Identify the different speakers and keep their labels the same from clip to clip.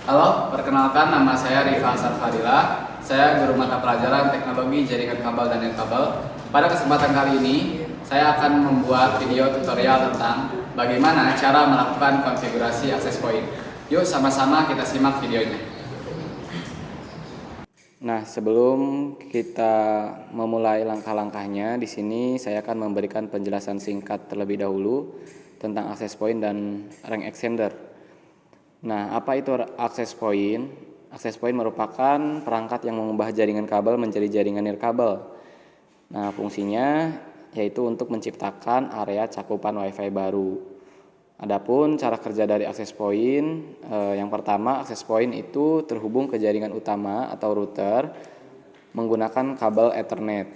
Speaker 1: Halo, perkenalkan nama saya Rifa Sarfadila. Saya guru mata pelajaran teknologi jaringan kabel dan nirkabel. Pada kesempatan kali ini, saya akan membuat video tutorial tentang bagaimana cara melakukan konfigurasi access point. Yuk sama-sama kita simak videonya.
Speaker 2: Nah, sebelum kita memulai langkah-langkahnya, di sini saya akan memberikan penjelasan singkat terlebih dahulu tentang access point dan rank extender. Nah, apa itu access point? Access point merupakan perangkat yang mengubah jaringan kabel menjadi jaringan nirkabel. Nah, fungsinya yaitu untuk menciptakan area cakupan WiFi baru. Adapun cara kerja dari access point, yang pertama access point itu terhubung ke jaringan utama atau router menggunakan kabel Ethernet.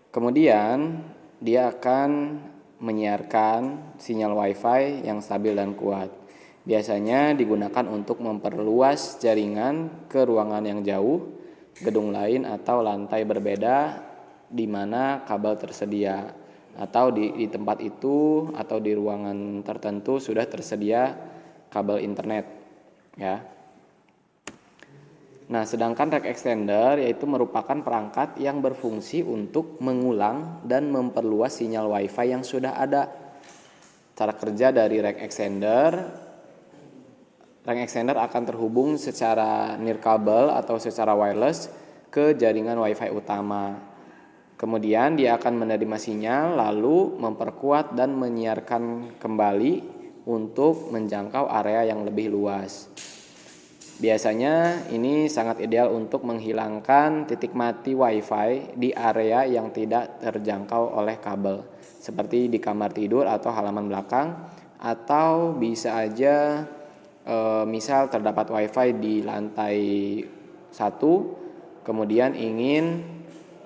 Speaker 2: Kemudian dia akan menyiarkan sinyal WiFi yang stabil dan kuat. Biasanya digunakan untuk memperluas jaringan ke ruangan yang jauh, gedung lain atau lantai berbeda di mana kabel tersedia, atau di tempat itu atau di ruangan tertentu sudah tersedia kabel internet, ya. Nah, sedangkan rack extender yaitu merupakan perangkat yang berfungsi untuk mengulang dan memperluas sinyal WiFi yang sudah ada. Cara kerja dari rack extender akan terhubung secara nirkabel atau secara wireless ke jaringan WiFi utama. Kemudian dia akan menerima sinyal lalu memperkuat dan menyiarkan kembali untuk menjangkau area yang lebih luas. Biasanya ini sangat ideal untuk menghilangkan titik mati WiFi di area yang tidak terjangkau oleh kabel, seperti di kamar tidur atau halaman belakang, atau bisa aja misal terdapat WiFi di lantai 1, kemudian ingin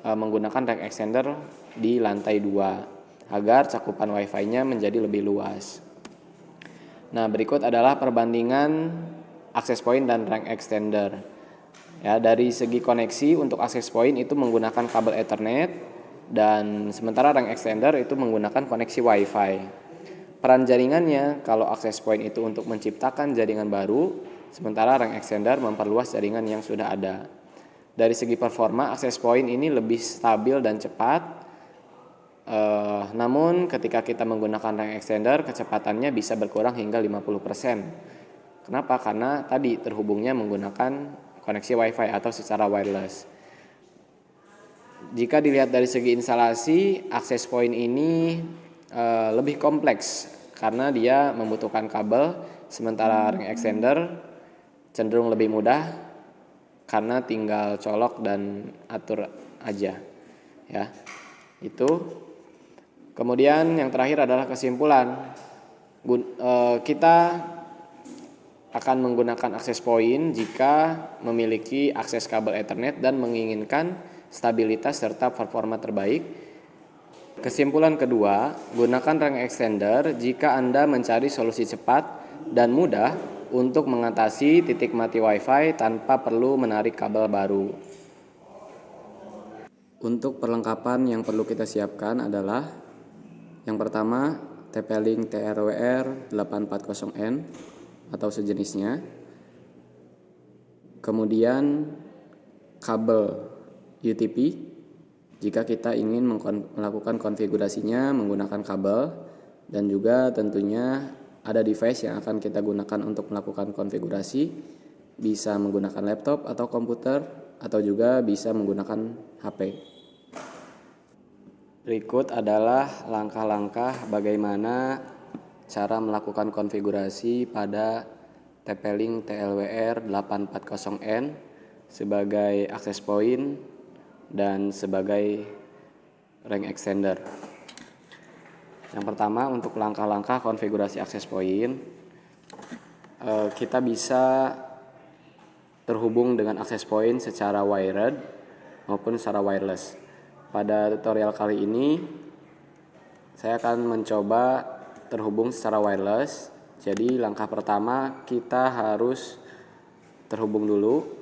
Speaker 2: menggunakan rack extender di lantai 2 agar cakupan WiFi-nya menjadi lebih luas. Nah, berikut adalah perbandingan access point dan rank extender. Ya, dari segi koneksi untuk access point itu menggunakan kabel Ethernet dan sementara rank extender itu menggunakan koneksi WiFi. Peran jaringannya, kalau access point itu untuk menciptakan jaringan baru, sementara rank extender memperluas jaringan yang sudah ada. Dari segi performa, access point ini lebih stabil dan cepat. Namun ketika kita menggunakan rank extender, kecepatannya bisa berkurang hingga 50%. Kenapa? Karena tadi terhubungnya menggunakan koneksi WiFi atau secara wireless. Jika dilihat dari segi instalasi, access point ini lebih kompleks karena dia membutuhkan kabel, sementara rank extender cenderung lebih mudah karena tinggal colok dan atur aja, ya. Itu. Kemudian yang terakhir adalah kesimpulan. Kita akan menggunakan access point jika memiliki akses kabel Ethernet dan menginginkan stabilitas serta performa terbaik. Kesimpulan kedua, gunakan rank extender jika Anda mencari solusi cepat dan mudah untuk mengatasi titik mati WiFi tanpa perlu menarik kabel baru. Untuk perlengkapan yang perlu kita siapkan adalah yang pertama, TP-Link TRWR 840N atau sejenisnya. Kemudian kabel UTP jika kita ingin melakukan konfigurasinya menggunakan kabel, dan juga tentunya ada device yang akan kita gunakan untuk melakukan konfigurasi, bisa menggunakan laptop atau komputer atau juga bisa menggunakan HP. Berikut adalah langkah-langkah bagaimana cara melakukan konfigurasi pada TP-Link TLWR 840N sebagai access point dan sebagai rank extender. Yang pertama, untuk langkah-langkah konfigurasi access point, kita bisa terhubung dengan access point secara wired maupun secara wireless. Pada tutorial kali ini saya akan mencoba terhubung secara wireless. Jadi langkah pertama kita harus terhubung dulu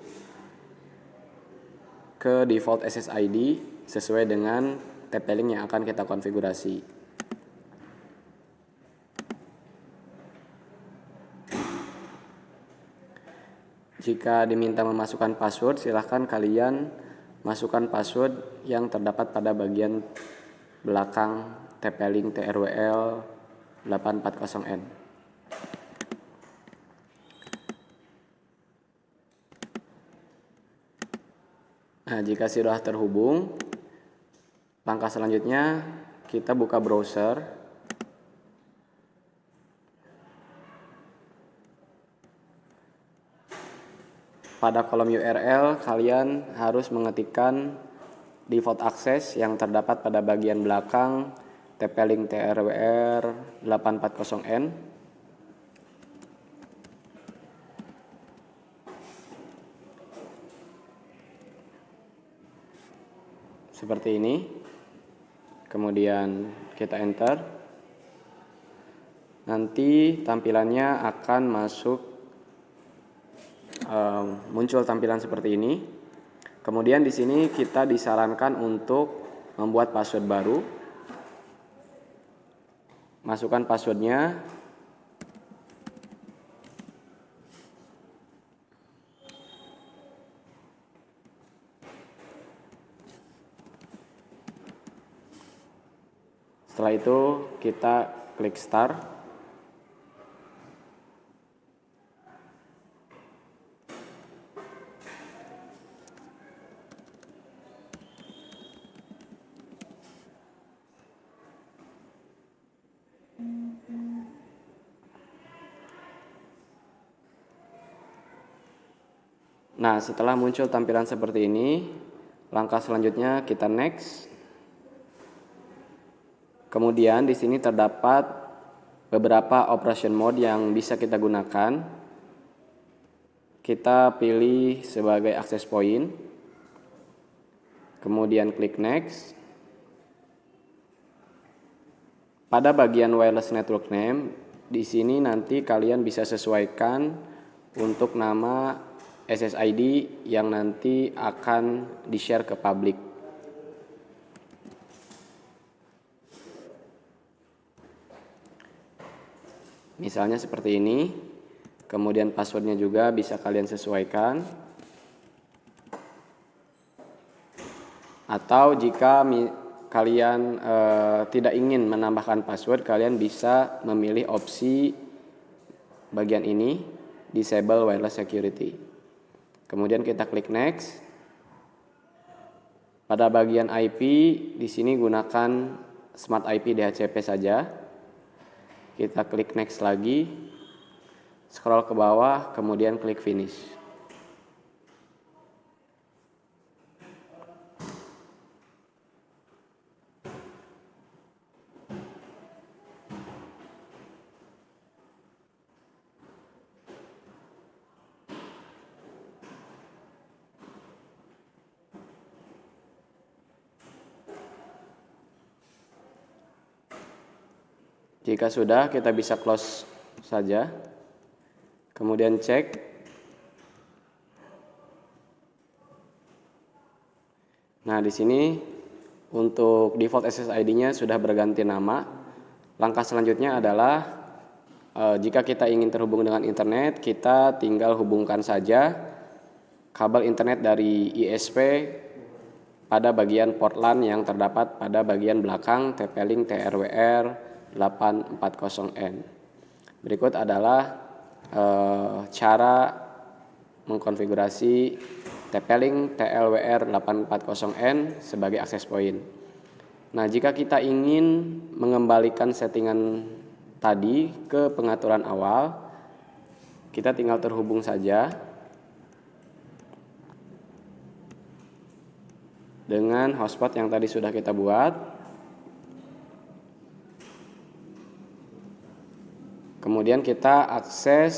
Speaker 2: ke default SSID sesuai dengan TP-Link yang akan kita konfigurasi. Jika diminta memasukkan password, silahkan kalian masukkan password yang terdapat pada bagian belakang TP-Link TRWL 840N. Nah, jika sudah terhubung, langkah selanjutnya kita buka browser. Pada kolom URL, kalian harus mengetikkan default access yang terdapat pada bagian belakang TP-Link TRWR 840N. Seperti ini. Kemudian kita enter. Nanti tampilannya akan muncul tampilan seperti ini. Kemudian di sini kita disarankan untuk membuat password baru. Masukkan passwordnya. Setelah itu kita klik start. Nah, setelah muncul tampilan seperti ini, langkah selanjutnya kita next. Kemudian di sini terdapat beberapa operation mode yang bisa kita gunakan. Kita pilih sebagai access point. Kemudian klik next. Pada bagian wireless network name, di sini nanti kalian bisa sesuaikan untuk nama SSID yang nanti akan di-share ke publik. Misalnya seperti ini. Kemudian passwordnya juga bisa kalian sesuaikan. Atau jika kalian tidak ingin menambahkan password, kalian bisa memilih opsi bagian ini, disable wireless security. Kemudian kita klik next. Pada bagian IP, di sini gunakan Smart IP DHCP saja. Kita klik next lagi. Scroll ke bawah, kemudian klik finish. Jika sudah, kita bisa close saja. Kemudian cek. Nah, di sini untuk default SSID-nya sudah berganti nama. Langkah selanjutnya adalah jika kita ingin terhubung dengan internet, kita tinggal hubungkan saja kabel internet dari ISP pada bagian port LAN yang terdapat pada bagian belakang TP-Link TRWR 840N. Berikut adalah cara mengkonfigurasi TP-Link TLWR 840N sebagai access point. Nah, jika kita ingin mengembalikan settingan tadi ke pengaturan awal, kita tinggal terhubung saja dengan hotspot yang tadi sudah kita buat. Kemudian kita akses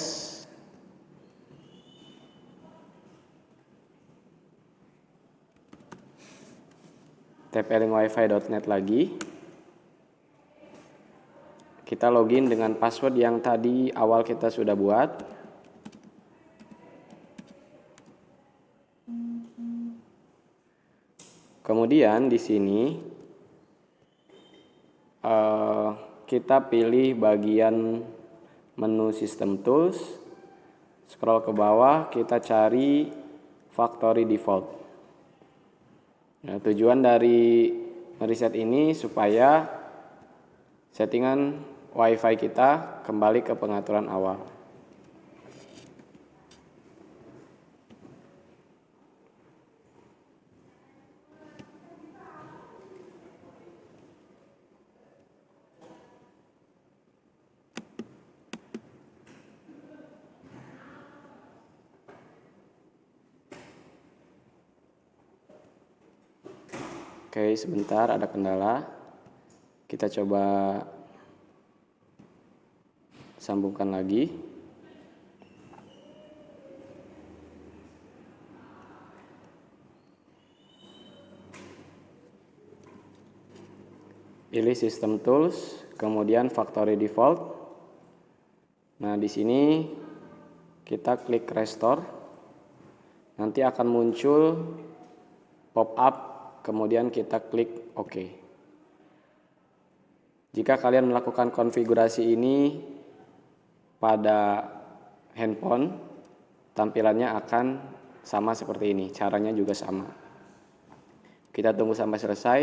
Speaker 2: tplinkwifi.net lagi. Kita login dengan password yang tadi awal kita sudah buat. Kemudian di sini kita pilih bagian menu System Tools. Scroll ke bawah, kita cari factory default. Nah, tujuan dari reset ini supaya settingan WiFi kita kembali ke pengaturan awal. Oke, sebentar ada kendala. Kita coba sambungkan lagi. Pilih System Tools, kemudian Factory Default. Nah, di sini kita klik Restore. Nanti akan muncul pop-up, kemudian kita klik OK. Jika kalian melakukan konfigurasi ini pada handphone, tampilannya akan sama seperti ini. Caranya juga sama. Kita tunggu sampai selesai.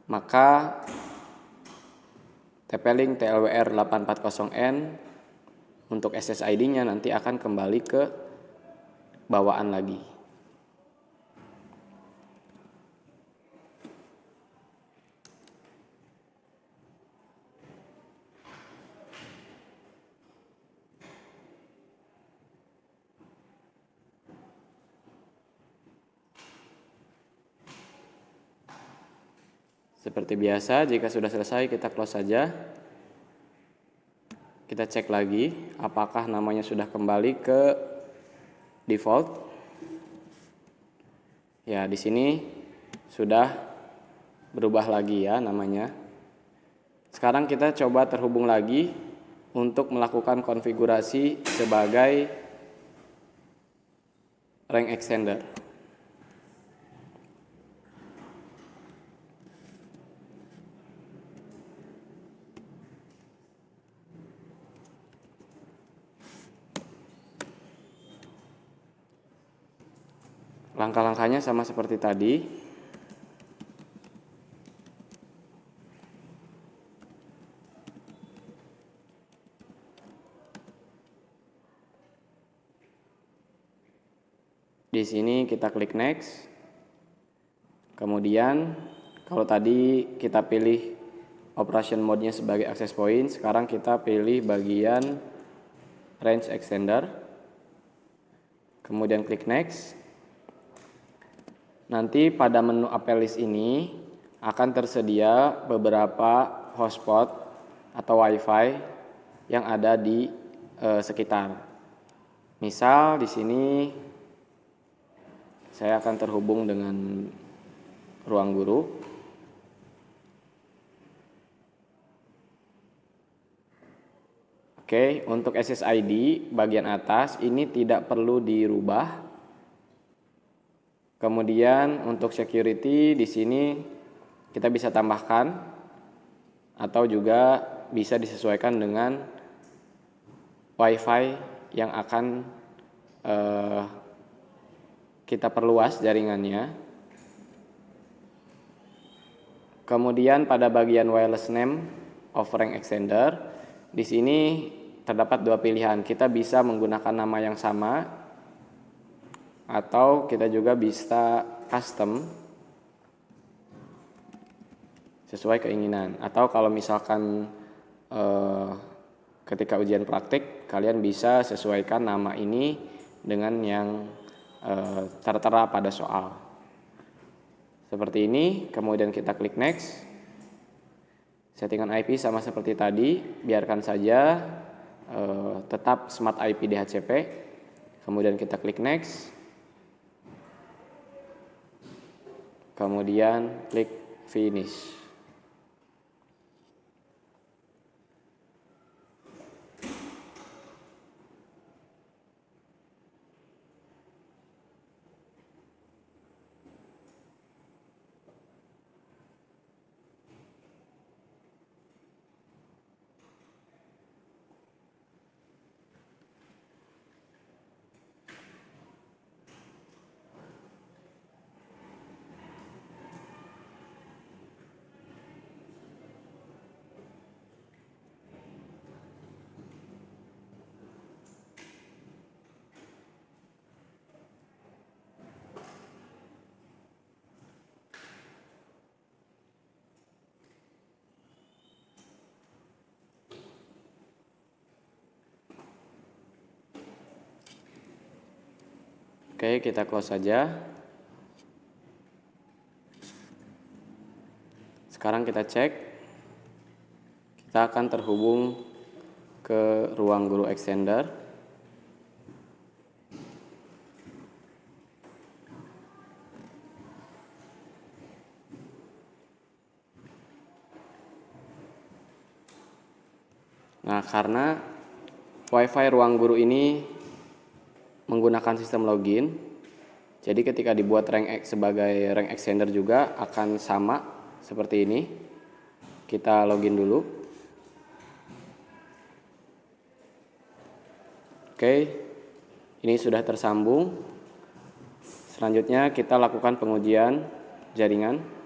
Speaker 2: Maka TP-Link TLWR 840N untuk SSID-nya nanti akan kembali ke bawaan lagi. Seperti biasa, jika sudah selesai kita close saja. Kita cek lagi apakah namanya sudah kembali ke default. Ya, di sini sudah berubah lagi ya namanya. Sekarang kita coba terhubung lagi untuk melakukan konfigurasi sebagai rank extender. Langkah-langkahnya sama seperti tadi. Di sini kita klik next. Kemudian kalau tadi kita pilih operation mode-nya sebagai access point, sekarang kita pilih bagian range extender. Kemudian klik next. Nanti pada menu append list ini akan tersedia beberapa hotspot atau WiFi yang ada di sekitar. Misal di sini saya akan terhubung dengan ruang guru. Oke, untuk SSID bagian atas ini tidak perlu dirubah. Kemudian untuk security di sini kita bisa tambahkan atau juga bisa disesuaikan dengan WiFi yang akan kita perluas jaringannya. Kemudian pada bagian wireless name of rank extender, di sini terdapat dua pilihan. Kita bisa menggunakan nama yang sama atau kita juga bisa custom sesuai keinginan. Atau kalau misalkan ketika ujian praktik kalian bisa sesuaikan nama ini dengan yang tertera pada soal. Seperti ini, kemudian kita klik next. Settingan IP sama seperti tadi, biarkan saja tetap Smart IP DHCP. Kemudian kita klik next. Kemudian klik finish. Oke, kita close saja. Sekarang kita cek. Kita akan terhubung ke ruang guru extender. Nah, karena WiFi ruang guru ini menggunakan sistem login, jadi ketika dibuat sebagai rank extender juga akan sama seperti ini. Kita login dulu. Oke, ini sudah tersambung. Selanjutnya kita lakukan pengujian jaringan.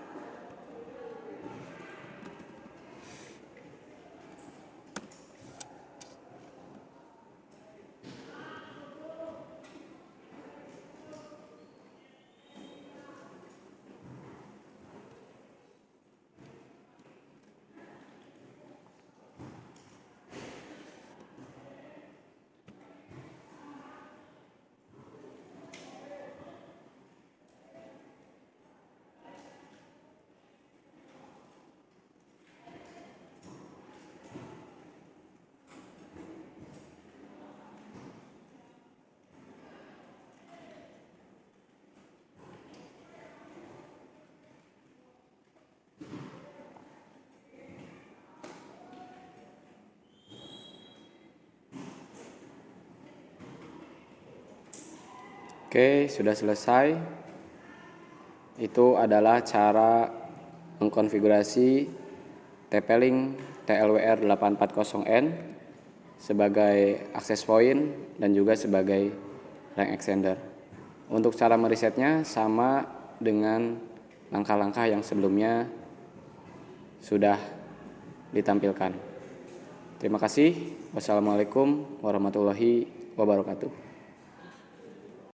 Speaker 2: Oke, sudah selesai. Itu adalah cara mengkonfigurasi TP-Link TLWR 840N sebagai access point dan juga sebagai rank extender. Untuk cara meresetnya sama dengan langkah-langkah yang sebelumnya sudah ditampilkan. Terima kasih. Wassalamualaikum warahmatullahi wabarakatuh.